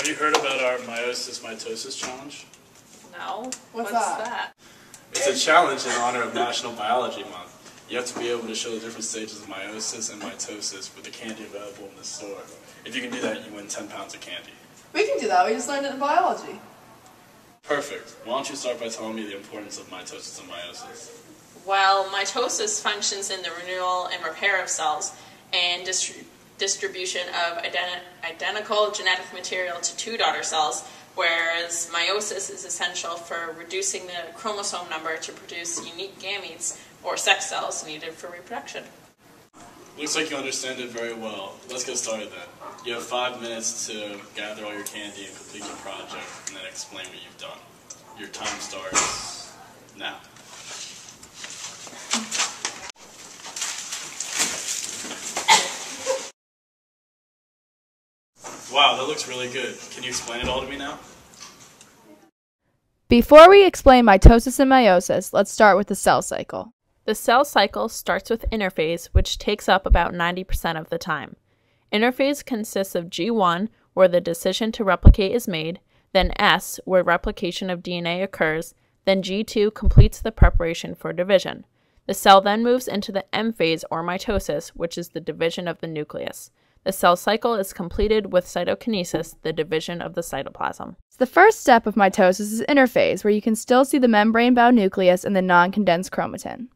Have you heard about our Mitosis challenge? No. What's that? It's a challenge in honor of National Biology Month. You have to be able to show the different stages of meiosis and mitosis with the candy available in the store. If you can do that, you win 10 pounds of candy. We can do that. We just learned it in biology. Perfect. Why don't you start by telling me the importance of mitosis and meiosis? Well, mitosis functions in the renewal and repair of cells and distribution of identical genetic material to two daughter cells, whereas meiosis is essential for reducing the chromosome number to produce unique gametes or sex cells needed for reproduction. Looks like you understand it very well. Let's get started then. You have 5 minutes to gather all your candy and complete your project, and then explain what you've done. Your time starts now. Wow, that looks really good. Can you explain it all to me now? Before we explain mitosis and meiosis, let's start with the cell cycle. The cell cycle starts with interphase, which takes up about 90% of the time. Interphase consists of G1, where the decision to replicate is made, then S, where replication of DNA occurs, then G2 completes the preparation for division. The cell then moves into the M phase, or mitosis, which is the division of the nucleus. The cell cycle is completed with cytokinesis, the division of the cytoplasm. The first step of mitosis is interphase, where you can still see the membrane-bound nucleus and the non-condensed chromatin.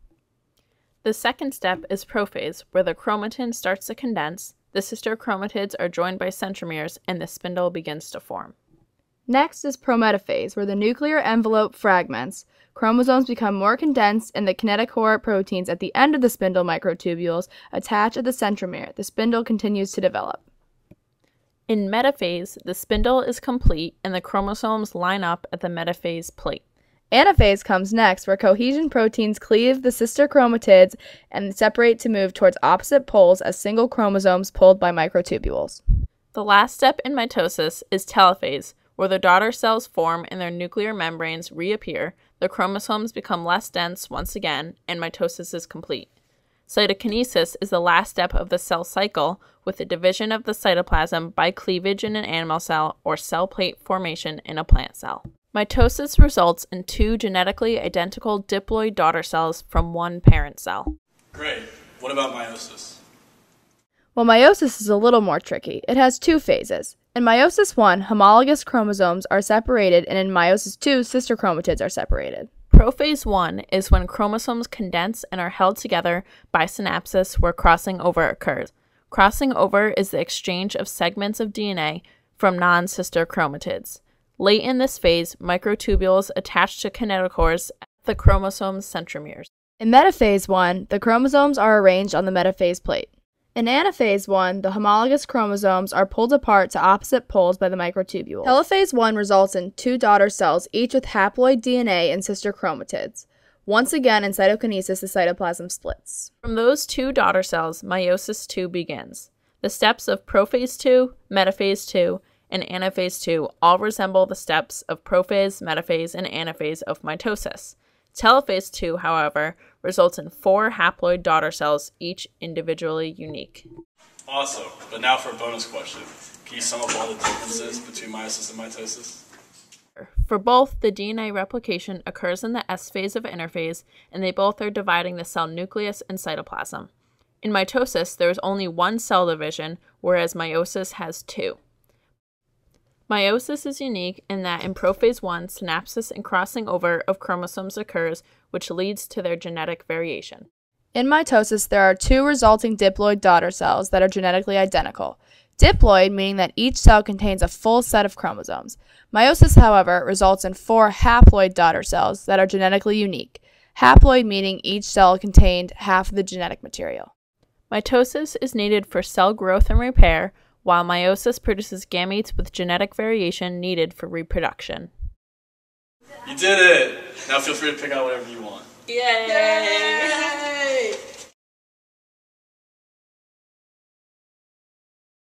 The second step is prophase, where the chromatin starts to condense, the sister chromatids are joined by centromeres, and the spindle begins to form. Next is prometaphase, where the nuclear envelope fragments, chromosomes become more condensed, and the kinetochore proteins at the end of the spindle microtubules attach at the centromere. The spindle continues to develop. In metaphase, the spindle is complete, and the chromosomes line up at the metaphase plate. Anaphase comes next, where cohesion proteins cleave the sister chromatids and separate to move towards opposite poles as single chromosomes pulled by microtubules. The last step in mitosis is telophase, where the daughter cells form and their nuclear membranes reappear, the chromosomes become less dense once again, and mitosis is complete. Cytokinesis is the last step of the cell cycle, with the division of the cytoplasm by cleavage in an animal cell or cell plate formation in a plant cell. Mitosis results in two genetically identical diploid daughter cells from one parent cell. Great. What about meiosis? Well, meiosis is a little more tricky. It has two phases. In meiosis 1, homologous chromosomes are separated, and in meiosis 2, sister chromatids are separated. Prophase 1 is when chromosomes condense and are held together by synapsis where crossing over occurs. Crossing over is the exchange of segments of DNA from non-sister chromatids. Late in this phase, microtubules attach to kinetochores at the chromosome's centromeres. In metaphase 1, the chromosomes are arranged on the metaphase plate. In anaphase 1, the homologous chromosomes are pulled apart to opposite poles by the microtubule. Telophase 1 results in two daughter cells, each with haploid DNA and sister chromatids. Once again, in cytokinesis, the cytoplasm splits. From those two daughter cells, meiosis 2 begins. The steps of prophase 2, metaphase 2, and anaphase 2 all resemble the steps of prophase, metaphase, and anaphase of mitosis. Telophase 2, however, results in 4 haploid daughter cells, each individually unique. Awesome. But now for a bonus question. Can you sum up all the differences between meiosis and mitosis? For both, the DNA replication occurs in the S phase of interphase, and they both are dividing the cell nucleus and cytoplasm. In mitosis, there is only one cell division, whereas meiosis has 2. Meiosis is unique in that in prophase 1, synapsis and crossing over of chromosomes occurs, which leads to their genetic variation. In mitosis, there are 2 resulting diploid daughter cells that are genetically identical. Diploid meaning that each cell contains a full set of chromosomes. Meiosis, however, results in 4 haploid daughter cells that are genetically unique. Haploid meaning each cell contained half of the genetic material. Mitosis is needed for cell growth and repair, while meiosis produces gametes with genetic variation needed for reproduction. You did it! Now feel free to pick out whatever you want. Yay!